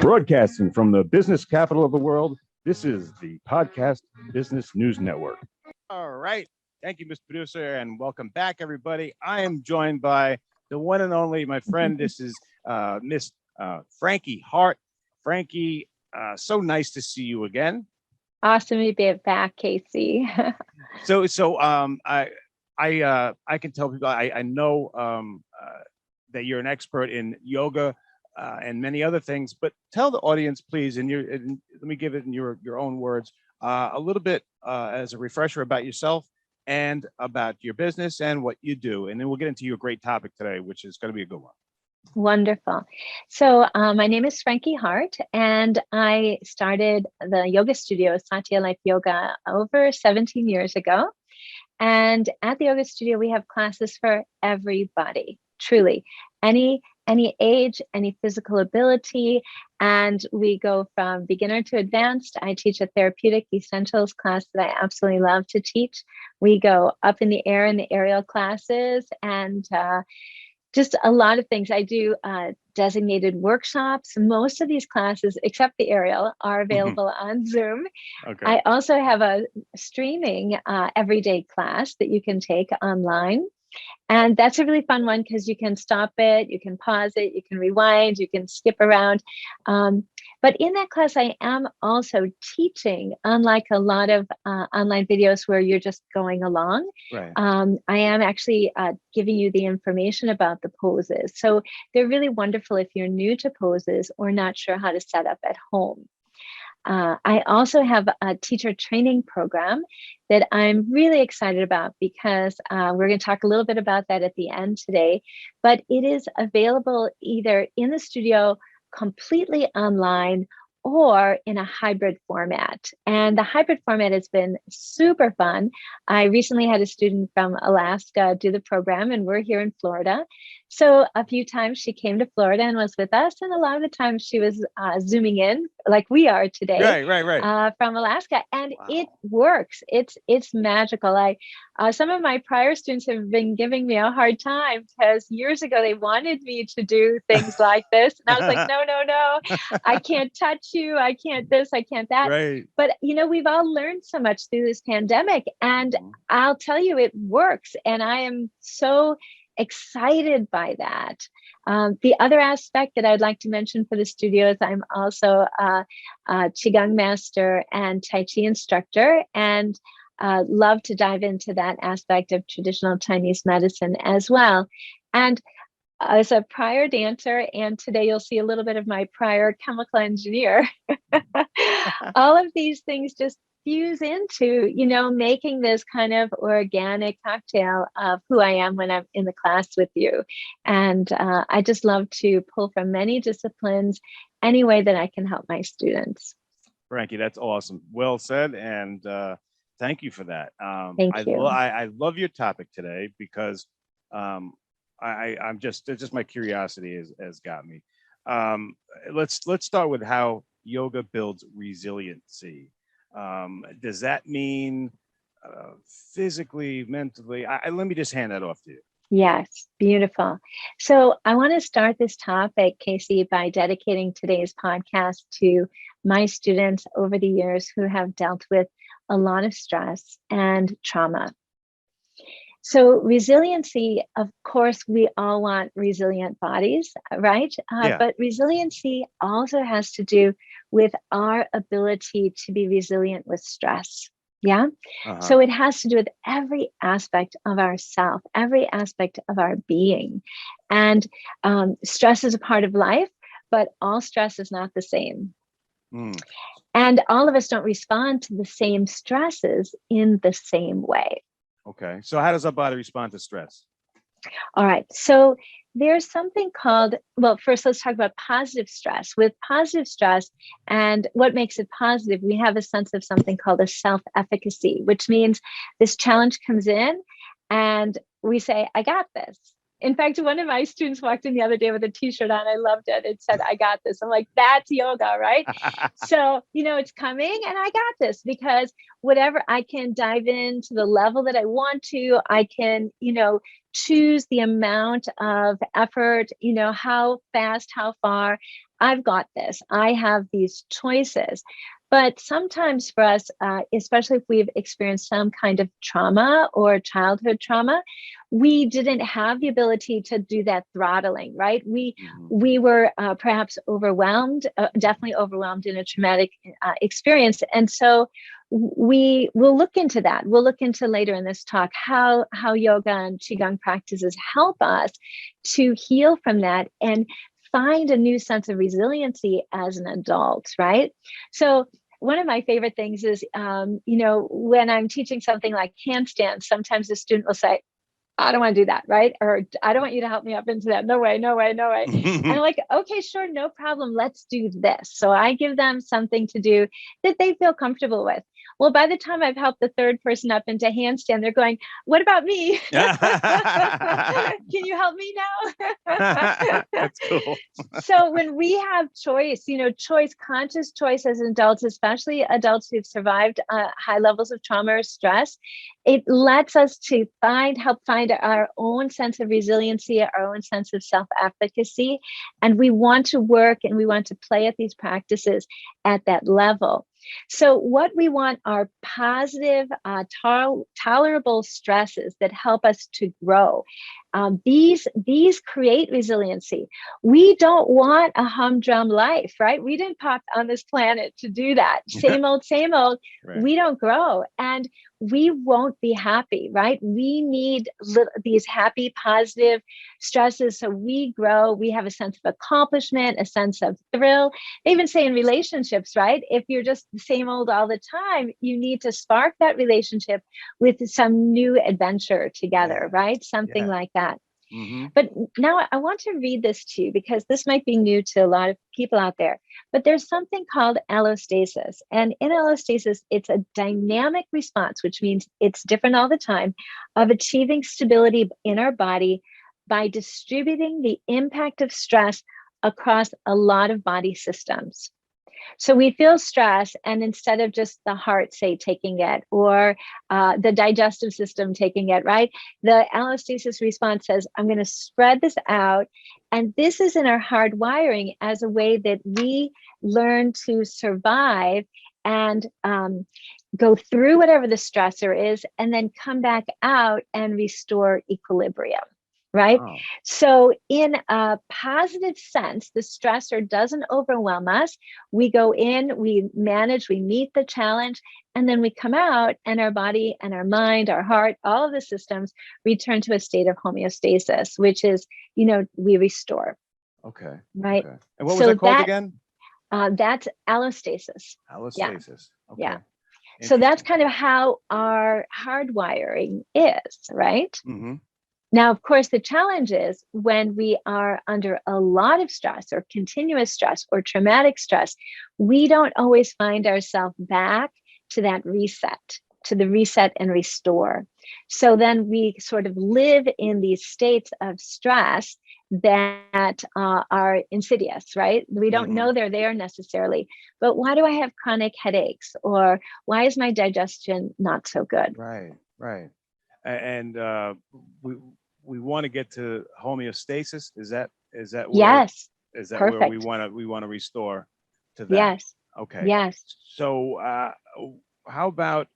Broadcasting from the business capital of the world, this is the Podcast Business News Network. All right. Thank you, Mr. Producer, and welcome back, everybody. I am joined by the one and only, my friend. This is Miss Frankie Hart. Frankie, so nice to see you again. Awesome to be back, Casey. I can tell people I know that you're an expert in yoga and many other things, but tell the audience, please, and let me give it in your own words, a little bit as a refresher about yourself and about your business and what you do, and then we'll get into your great topic today, which is going to be a good one. Wonderful. So my name is Frankie Hart, and I started the yoga studio, Satya Life Yoga, over 17 years ago. And at the yoga studio, we have classes for everybody, truly, any age, any physical ability. And we go from beginner to advanced. I teach a therapeutic essentials class that I absolutely love to teach. We go up in the air in the aerial classes, and just a lot of things. I do designated workshops. Most of these classes, except the aerial, are available on Zoom. Okay. I also have a streaming everyday class that you can take online. And that's a really fun one because you can stop it, you can pause it, you can rewind, you can skip around. But in that class, I am also teaching, unlike a lot of online videos where you're just going along. Right. I am actually giving you the information about the poses. So they're really wonderful if you're new to poses or not sure how to set up at home. I also have a teacher training program that I'm really excited about because we're going to talk a little bit about that at the end today, but it is available either in the studio completely online or in a hybrid format. And the hybrid format has been super fun. I recently had a student from Alaska do the program, and we're here in Florida. So a few times she came to Florida and was with us, and a lot of the times she was Zooming in like we are today, right. From Alaska, and Wow. It works. It's magical. Some of my prior students have been giving me a hard time because years ago they wanted me to do things like this, and I was like, no, I can't touch you, I can't this, I can't that. Right. But we've all learned so much through this pandemic, and I'll tell you, it works, and I am so excited by that. The other aspect that I'd like to mention for the studio is I'm also a Qigong master and Tai Chi instructor, and love to dive into that aspect of traditional Chinese medicine as well. And as a prior dancer, and today you'll see a little bit of my prior chemical engineer, all of these things just fuse into, making this kind of organic cocktail of who I am when I'm in the class with you. And I just love to pull from many disciplines any way that I can help my students. Frankie, that's awesome. Well said. And thank you for that. Thank you. I love your topic today because I'm just my curiosity has got me. Let's start with how yoga builds resiliency. Does that mean physically, mentally? Let me just hand that off to you. Yes, beautiful. So I want to start this topic, Casey, by dedicating today's podcast to my students over the years who have dealt with a lot of stress and trauma. So resiliency, of course, we all want resilient bodies, right? Yeah. But resiliency also has to do with our ability to be resilient with stress. Yeah. Uh-huh. So it has to do with every aspect of ourself, every aspect of our being. And stress is a part of life, but all stress is not the same. And all of us don't respond to the same stresses in the same way. Okay. So how does our body respond to stress? All right. So there's something called, well, first let's talk about positive stress. With positive stress and what makes it positive, we have a sense of something called a self-efficacy, which means this challenge comes in and we say, I got this. In fact, one of my students walked in the other day with a t-shirt on. I loved it. It said, I got this. I'm like, that's yoga, right? So, it's coming and I got this because whatever, I can dive into the level that I want to. I can, choose the amount of effort, how fast, how far. I've got this. I have these choices. But sometimes for us, especially if we've experienced some kind of trauma or childhood trauma, we didn't have the ability to do that throttling, right? We were perhaps overwhelmed, definitely overwhelmed in a traumatic experience. And so we will look into that. We'll look into later in this talk how yoga and qigong practices help us to heal from that and find a new sense of resiliency as an adult, right? So one of my favorite things is, when I'm teaching something like handstands, sometimes the student will say, I don't want to do that, right? Or I don't want you to help me up into that. No way, no way, no way. And I'm like, okay, sure, no problem. Let's do this. So I give them something to do that they feel comfortable with. Well, by the time I've helped the third person up into handstand, they're going, what about me? Can you help me now? That's cool. So when we have choice, conscious choice as adults, especially adults who've survived high levels of trauma or stress, it lets us to help find our own sense of resiliency, our own sense of self-efficacy. And we want to work and we want to play at these practices at that level. So what we want are positive, tolerable stresses that help us to grow. These create resiliency. We don't want a humdrum life, right? We didn't pop on this planet to do that. Same old, same old. Right. We don't grow and we won't be happy, right? We need these happy, positive stresses so we grow. We have a sense of accomplishment, a sense of thrill. They even say in relationships, right? If you're just the same old all the time, you need to spark that relationship with some new adventure together, right? Something like that. Mm-hmm. But now I want to read this to you because this might be new to a lot of people out there. But there's something called allostasis. And in allostasis, it's a dynamic response, which means it's different all the time, of achieving stability in our body by distributing the impact of stress across a lot of body systems. So we feel stress, and instead of just the heart, say, taking it, or the digestive system taking it, right? The allostasis response says, I'm going to spread this out. And this is in our hardwiring as a way that we learn to survive and go through whatever the stressor is, and then come back out and restore equilibrium. Right? Oh. So in a positive sense, the stressor doesn't overwhelm us. We go in, we manage, we meet the challenge, and then we come out and our body and our mind, our heart, all of the systems return to a state of homeostasis, which is, we restore. Okay. Right. Okay. And what was that called again? That's allostasis. Allostasis. Yeah. Okay. Yeah. So that's kind of how our hardwiring is, right? Mm-hmm. Now, of course, the challenge is when we are under a lot of stress or continuous stress or traumatic stress, we don't always find ourselves back to that reset, to the reset and restore. So then we sort of live in these states of stress that are insidious, right? We don't know they're there necessarily, but why do I have chronic headaches? Or why is my digestion not so good? Right, right. And we want to get to homeostasis. Is that where, yes. Is that Perfect. where we want to restore to that? Yes. Okay. Yes. So how about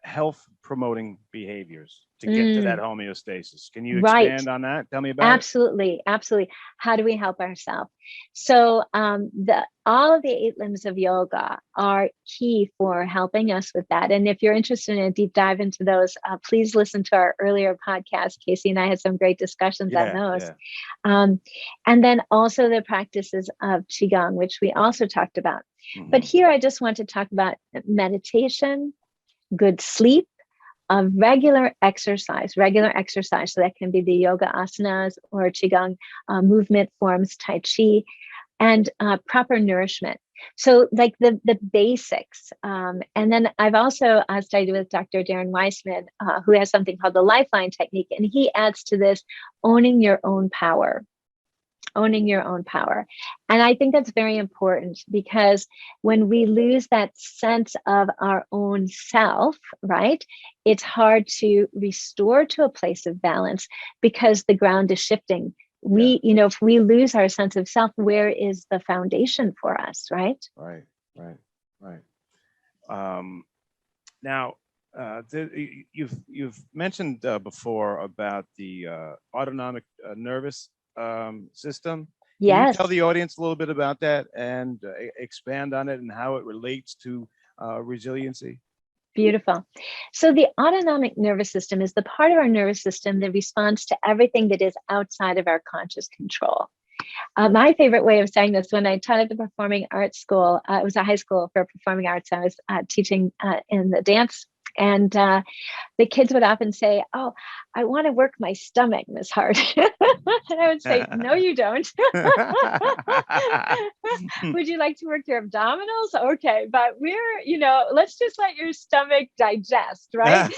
health promoting behaviors to get to that homeostasis? Can you expand on that? Tell me about Absolutely. Absolutely. How do we help ourselves? So all of the 8 limbs of yoga are key for helping us with that. And if you're interested in a deep dive into those, please listen to our earlier podcast. Casey and I had some great discussions on those. Yeah. And then also the practices of qigong, which we also talked about. But here I just want to talk about meditation, good sleep, regular exercise. So that can be the yoga asanas or qigong movement forms, tai chi, and proper nourishment. So like the basics. And then I've also studied with Dr. Darren Weissman, who has something called the lifeline technique. And he adds to this owning your own power. owning your own power. And I think that's very important, because when we lose that sense of our own self, right, it's hard to restore to a place of balance, because the ground is shifting. Yeah. If we lose our sense of self, where is the foundation for us, right? Right. Right. Right. Um, Now, you've mentioned before about the autonomic nervous system. Can you tell Yes. the audience a little bit about that and expand on it and how it relates to resiliency? Beautiful. So the autonomic nervous system is the part of our nervous system that responds to everything that is outside of our conscious control. My favorite way of saying this, when I taught at the performing arts school, it was a high school for performing arts. I was teaching in the dance, and the kids would often say, "Oh, I want to work my stomach, Miss Hart." And I would say, "No, you don't." Would you like to work your abdominals? Okay, but let's just let your stomach digest, right?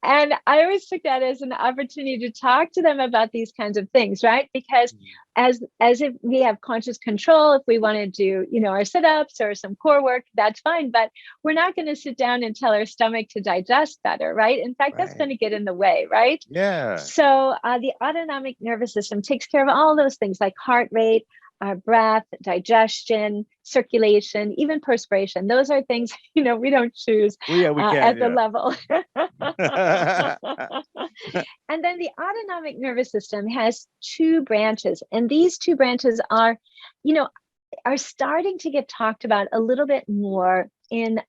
And I always took that as an opportunity to talk to them about these kinds of things, right? Because as if we have conscious control, if we want to do, our sit-ups or some core work, that's fine. But we're not going to sit down and tell our stomach to digest better, right? In fact, that's going Right. to get in the way, right? Yeah. So the autonomic nervous system takes care of all those things like heart rate, breath, digestion, circulation, even perspiration. Those are things, we don't choose Well, yeah, we at can. the Yeah. level. And then the autonomic nervous system has two branches, and these two branches you know, are starting to get talked about a little bit more in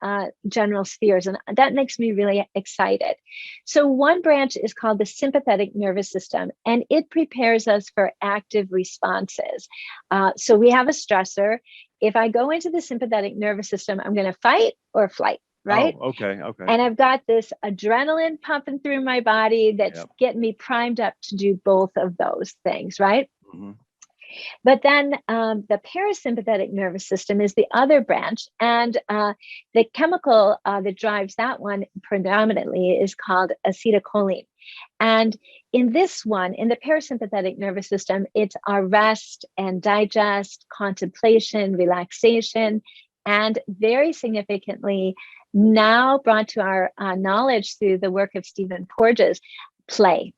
general spheres, and that makes me really excited. So one branch is called the sympathetic nervous system, and it prepares us for active responses. So we have a stressor. If I go into the sympathetic nervous system, I'm going to fight or flight, Oh, right? okay. Okay. And I've got this adrenaline pumping through my body that's Yep. getting me primed up to do both of those things, right? Hmm. But then the parasympathetic nervous system is the other branch. And the chemical that drives that one predominantly is called acetylcholine. And in this one, in the parasympathetic nervous system, it's our rest and digest, contemplation, relaxation, and very significantly, now brought to our knowledge through the work of Stephen Porges, play.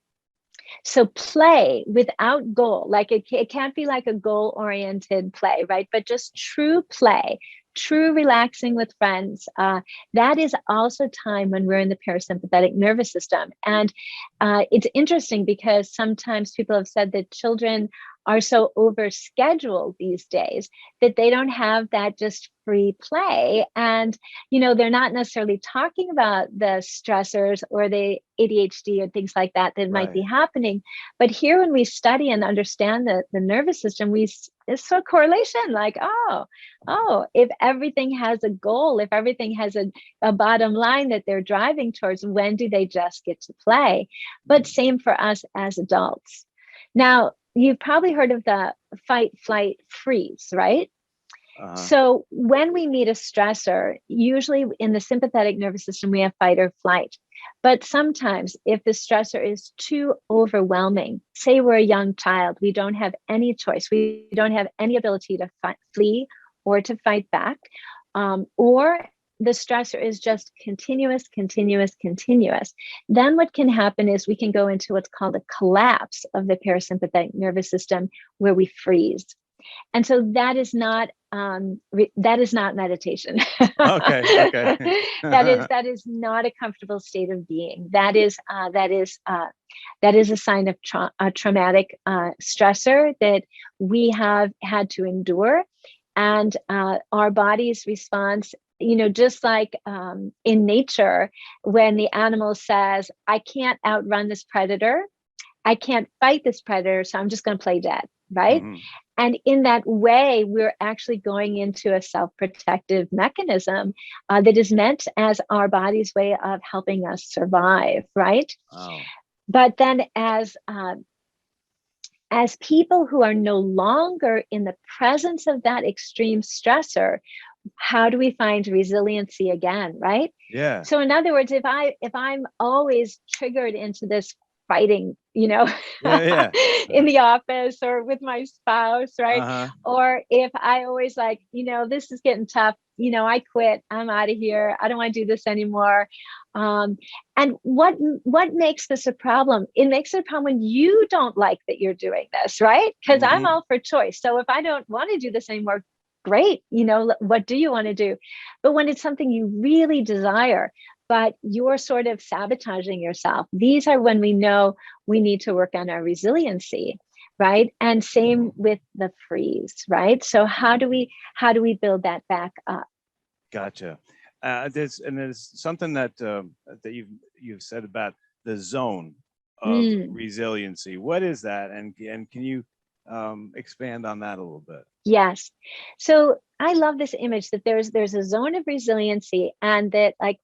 So play without goal, like it can't be like a goal oriented play, right? But just true play, true relaxing with friends. That is also time when we're in the parasympathetic nervous system. And it's interesting because sometimes people have said that children are so overscheduled these days that they don't have that just free play. And, they're not necessarily talking about the stressors or the ADHD or things like that might be Right. happening. But here, when we study and understand the nervous system, it's a correlation like, if everything has a goal, if everything has a bottom line that they're driving towards, when do they just get to play? But same for us as adults. Now, you've probably heard of the fight, flight, freeze, right? Uh-huh. So when we meet a stressor, usually in the sympathetic nervous system, we have fight or flight. But sometimes if the stressor is too overwhelming, say we're a young child, we don't have any choice. We don't have any ability to flee or to fight back. Or the stressor is just continuous. Then what can happen is we can go into what's called a collapse of the parasympathetic nervous system, where we freeze. And so that is not meditation. Okay. Okay. That is not a comfortable state of being. That is a sign of a traumatic stressor that we have had to endure, and our body's response. Just like in nature, when the animal says, "I can't outrun this predator, I can't fight this predator, so I'm just going to play dead," right? Hmm. And in that way, we're actually going into a self-protective mechanism that is meant as our body's way of helping us survive, right? Wow. But then as people who are no longer in the presence of that extreme stressor, how do we find resiliency again, right? Yeah. So in other words, if I'm always triggered into this fighting, you know, Yeah, yeah. in the office or with my spouse, right? Uh-huh. Or if I always like, you know, this is getting tough, you know, I quit, I'm out of here, I don't want to do this anymore. And what makes this a problem? It makes it a problem when you don't like that you're doing this, right? Because I'm Hmm. all for choice. So if I don't want to do this anymore, great, you know, what do you want to do? But when it's something you really desire, but you're sort of sabotaging yourself, these are when we know we need to work on our resiliency, right? And same with the freeze, right? So how do we build that back up? Gotcha. There's something that you've said about the zone of Mm. resiliency. What is that? And can you expand on that a little bit? Yes. So I love this image that there's a zone of resiliency, and that like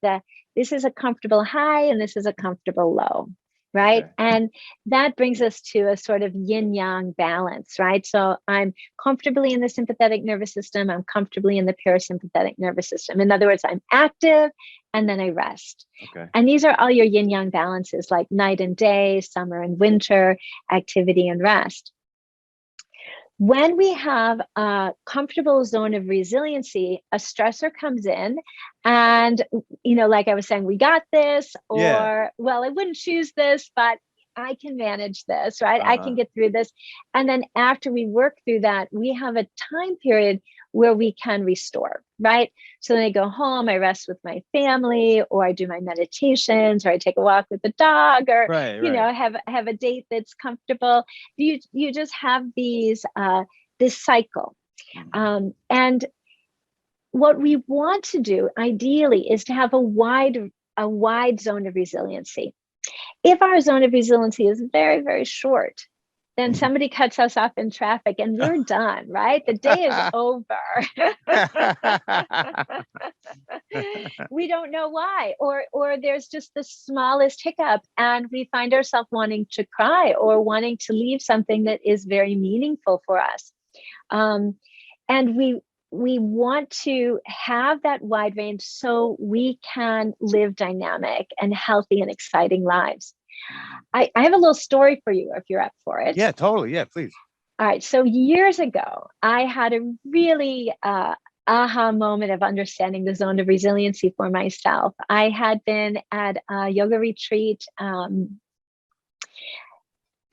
this is a comfortable high and this is a comfortable low, right? Okay. And that brings us to a sort of yin yang balance, right? So I'm comfortably in the sympathetic nervous system, I'm comfortably in the parasympathetic nervous system. In other words, I'm active and then I rest. Okay. And these are all your yin yang balances, like night and day, summer and winter, activity and rest. When we have a comfortable zone of resiliency, a stressor comes in and, you know, like I was saying, we got this, Yeah. or, well, I wouldn't choose this, but I can manage this, right? I can Uh-huh. get through this. And then after we work through that, we have a time period where we can restore, right? So then I go home, I rest with my family, or I do my meditations, or I take a walk with the dog, or, Right, you right. know, have a date that's comfortable. You just have these this cycle. Mhm. And what we want to do ideally is to have a wide zone of resiliency. If our zone of resiliency is very, very short, then somebody cuts us off in traffic and we're done, right? The day is over. We don't know why, or there's just the smallest hiccup and we find ourselves wanting to cry or wanting to leave something that is very meaningful for us. And we want to have that wide range so we can live dynamic and healthy and exciting lives. I have a little story for you if you're up for it. Yeah, totally. Yeah, please. All right. So years ago, I had a really aha moment of understanding the zone of resiliency for myself. I had been at a yoga retreat,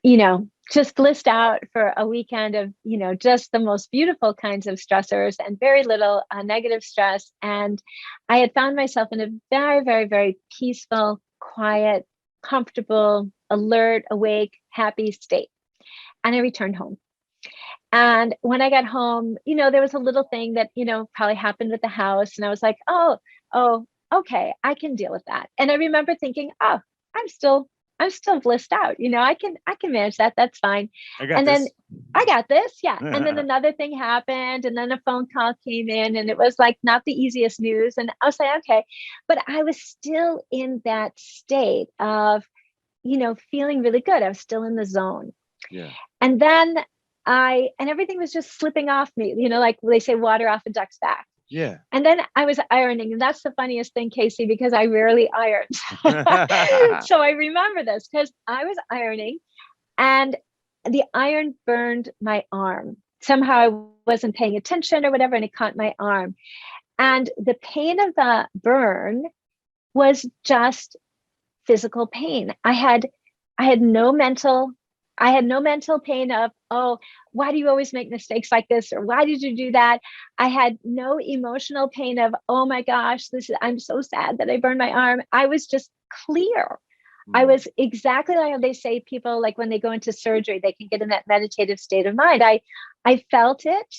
you know, just blissed out for a weekend of, you know, just the most beautiful kinds of stressors and very little negative stress. And I had found myself in a very, very, very peaceful, quiet, comfortable, alert, awake, happy state. And I returned home. And when I got home, you know, there was a little thing that, you know, probably happened with the house. And I was like, oh, okay, I can deal with that. And I remember thinking, oh, I'm still, I'm still blissed out. You know, I can manage that. That's fine. I got And then this. I got this. Yeah. And then another thing happened. And then a phone call came in and it was like not the easiest news. And I was like, okay. But I was still in that state of, you know, feeling really good. I was still in the zone. Yeah. And then and everything was just slipping off me, you know, like they say, water off a duck's back. Yeah. And then I was ironing, and that's the funniest thing, Casey, because I rarely ironed. So I remember this because I was ironing and the iron burned my arm. Somehow I wasn't paying attention or whatever, and it caught my arm. And the pain of the burn was just physical pain. I had no mental I had no mental pain of, oh, why do you always make mistakes like this? Or why did you do that? I had no emotional pain of, oh my gosh, I'm so sad that I burned my arm. I was just clear. I Mm. was exactly like how they say people, like when they go into surgery, they can get in that meditative state of mind. I felt it,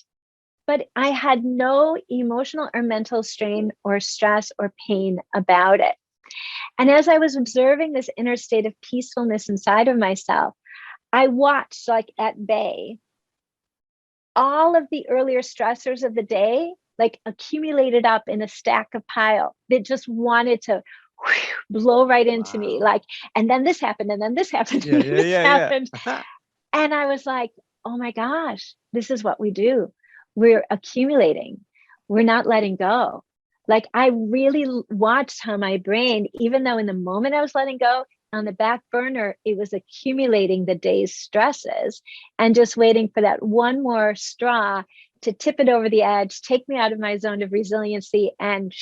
but I had no emotional or mental strain or stress or pain about it. And as I was observing this inner state of peacefulness inside of myself, I watched, like at bay, all of the earlier stressors of the day, like accumulated up in a stack of pile that just wanted to blow right into me. Wow. Like, and then this happened, and then this happened, Yeah, and then yeah, this yeah, happened. yeah. And I was like, oh my gosh, this is what we do. We're accumulating, we're not letting go. Like, I really watched how my brain, even though in the moment I was letting go, on the back burner, it was accumulating the day's stresses and just waiting for that one more straw to tip it over the edge, take me out of my zone of resiliency, and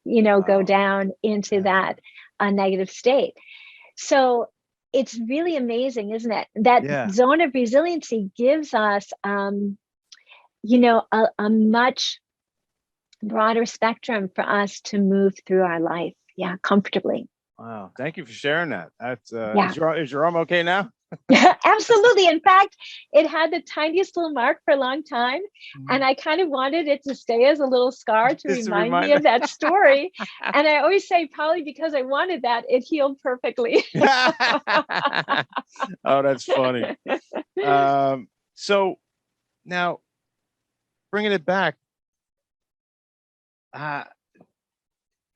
go down into that negative state. So it's really amazing, isn't it? That zone of resiliency gives us, a much broader spectrum for us to move through our life, comfortably. Wow, thank you for sharing that. That's is your arm okay now? Absolutely. In fact, it had the tiniest little mark for a long time, and I kind of wanted it to stay as a little scar to remind me of that story. And I always say, probably because I wanted that, it healed perfectly. Oh, that's funny. So now, bringing it back,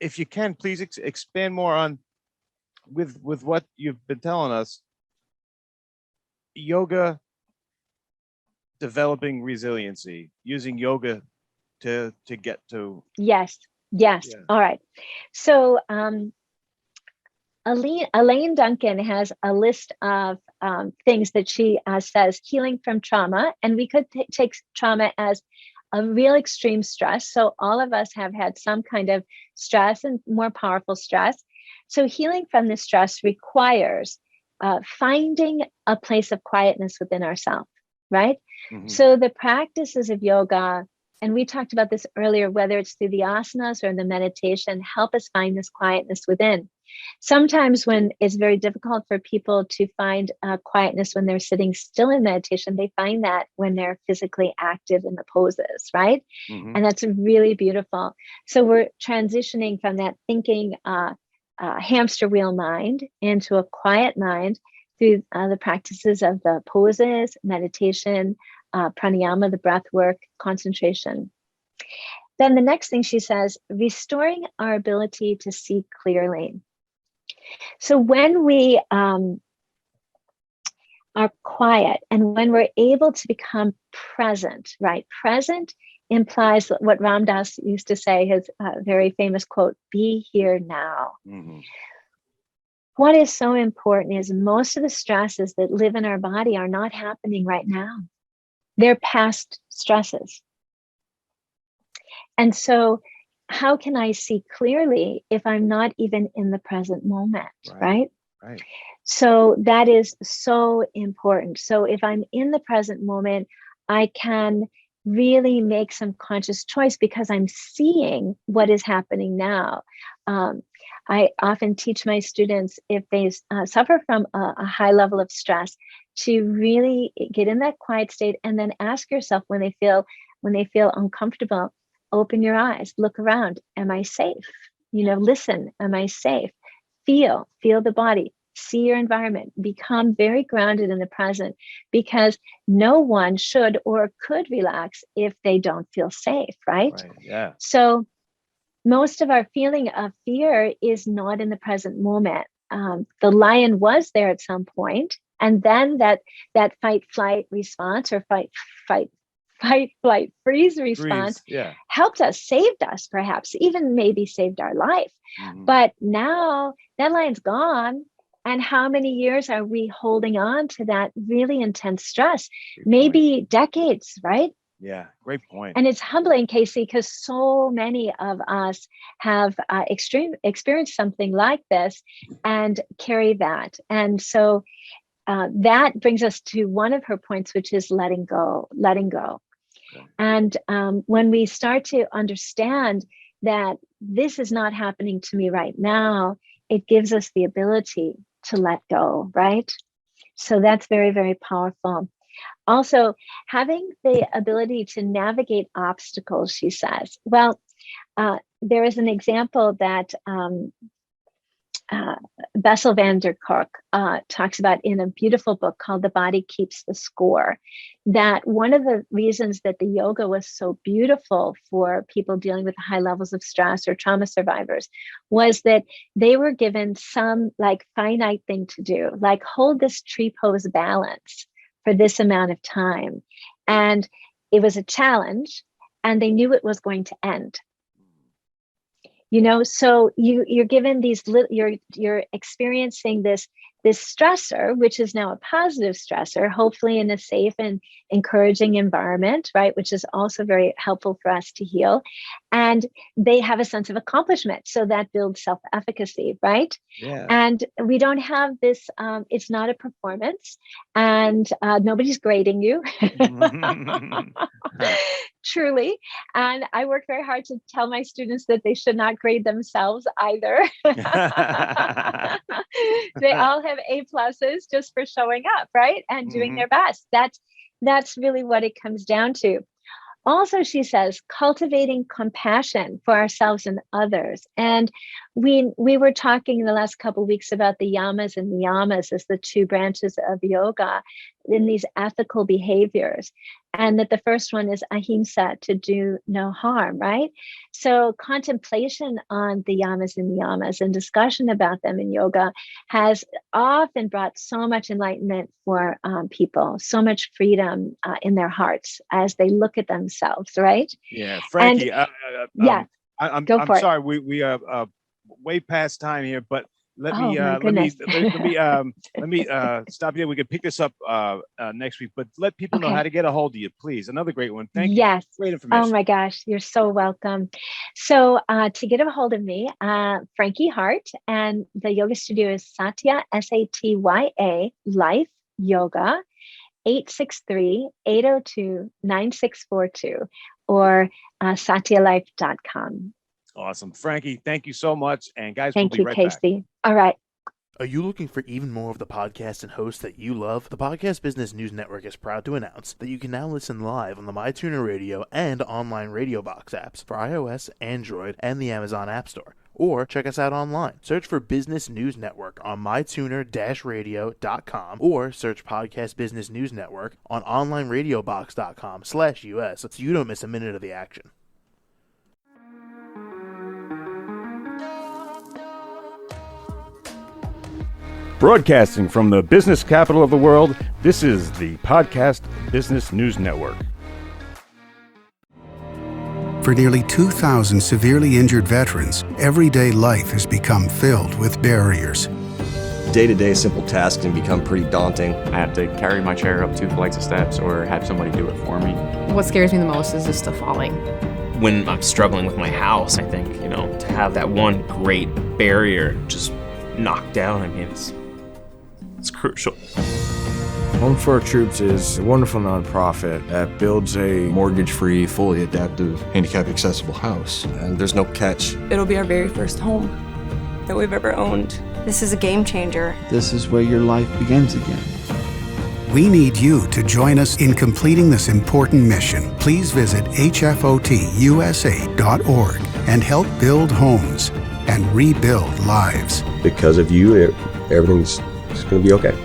if you can, please expand more on with what you've been telling us. Yoga, developing resiliency, using yoga to get to. Yes. All right. So Elaine Duncan has a list of things that she says healing from trauma, and we could take trauma as a real extreme stress. So all of us have had some kind of stress, and more powerful stress. So healing from the stress requires finding a place of quietness within ourselves, right? So the practices of yoga, and we talked about this earlier, whether it's through the asanas or the meditation, help us find this quietness within. Sometimes when it's very difficult for people to find quietness when they're sitting still in meditation, they find that when they're physically active in the poses, right? And that's really beautiful. So we're transitioning from that thinking hamster wheel mind into a quiet mind through the practices of the poses, meditation, pranayama, the breath work, concentration. Then the next thing she says, restoring our ability to see clearly. So when we are quiet and when we're able to become present, right? Present implies what Ram Dass used to say, his very famous quote, be here now. What is so important is most of the stresses that live in our body are not happening right now. They're past stresses. And so how can I see clearly if I'm not even in the present moment, right? So that is so important. So if I'm in the present moment, I can really make some conscious choice because I'm seeing what is happening now. I often teach my students, if they suffer from a high level of stress, to really get in that quiet state and then ask yourself when they feel uncomfortable, open your eyes, look around. Am I safe? Listen, am I safe? Feel the body, see your environment, become very grounded in the present, because no one should or could relax if they don't feel safe, right? Yeah. So most of our feeling of fear is not in the present moment. The lion was there at some point, and then that fight flight response, or fight flight freeze response helped us, saved us, perhaps even maybe saved our life. But now that lion's gone, and how many years are we holding on to that really intense stress? Maybe decades, right? Yeah, great point. And it's humbling, Casey, because so many of us have experienced something like this and carry that. And so that brings us to one of her points, which is letting go. And when we start to understand that this is not happening to me right now, it gives us the ability to let go, right? So that's very, very powerful. Also, having the ability to navigate obstacles, she says. Well, there is an example that Bessel van der Kolk talks about in a beautiful book called The Body Keeps the Score, that one of the reasons that the yoga was so beautiful for people dealing with high levels of stress or trauma survivors was that they were given some finite thing to do, like hold this tree pose balance for this amount of time. And it was a challenge, and they knew it was going to end. So you're given you're experiencing this stressor, which is now a positive stressor, hopefully in a safe and encouraging environment, right? Which is also very helpful for us to heal. And they have a sense of accomplishment. So that builds self-efficacy, right? Yeah. And we don't have this, it's not a performance, and nobody's grading you. Truly. And I work very hard to tell my students that they should not grade themselves either. They all have A pluses just for showing up, right? And doing their best. That's really what it comes down to. Also, she says, cultivating compassion for ourselves and others. And we were talking in the last couple of weeks about the yamas and niyamas as the two branches of yoga in these ethical behaviors. And that the first one is ahimsa, to do no harm, right? So contemplation on the yamas and niyamas and discussion about them in yoga has often brought so much enlightenment for people, so much freedom in their hearts as they look at themselves, right? Yeah, Frankie. I'm go for it. sorry, we are way past time here, but let me stop you. We can pick this up next week, but let people know how to get a hold of you, please. Another great one. Thank you. Yes. Great information. Oh my gosh, you're so welcome. So to get a hold of me, Frankie Hart, and the yoga studio is Satya, Satya, Life Yoga, 863-802-9642, or satyalife.com. Awesome. Frankie, thank you so much. And guys, thank we'll you, be right Casey. back. All right. Are you looking for even more of the podcasts and hosts that you love? The Podcast Business News Network is proud to announce that you can now listen live on the MyTuner Radio and online Radio Box apps for iOS, Android, and the Amazon App Store. Or check us out online. Search for Business News Network on mytuner-radio.com, or search Podcast Business News Network on onlineradiobox.com/US so you don't miss a minute of the action. Broadcasting from the business capital of the world, this is the Podcast Business News Network. For nearly 2,000 severely injured veterans, everyday life has become filled with barriers. Day-to-day simple tasks can become pretty daunting. I have to carry my chair up 2 flights of steps or have somebody do it for me. What scares me the most is just the falling. When I'm struggling with my house, I think, to have that one great barrier just knocked down, it's crucial. Home for Our Troops is a wonderful nonprofit that builds a mortgage-free, fully adaptive, handicap-accessible house. And there's no catch. It'll be our very first home that we've ever owned. This is a game changer. This is where your life begins again. We need you to join us in completing this important mission. Please visit hfotusa.org and help build homes and rebuild lives. Because of you, everything's going to be okay.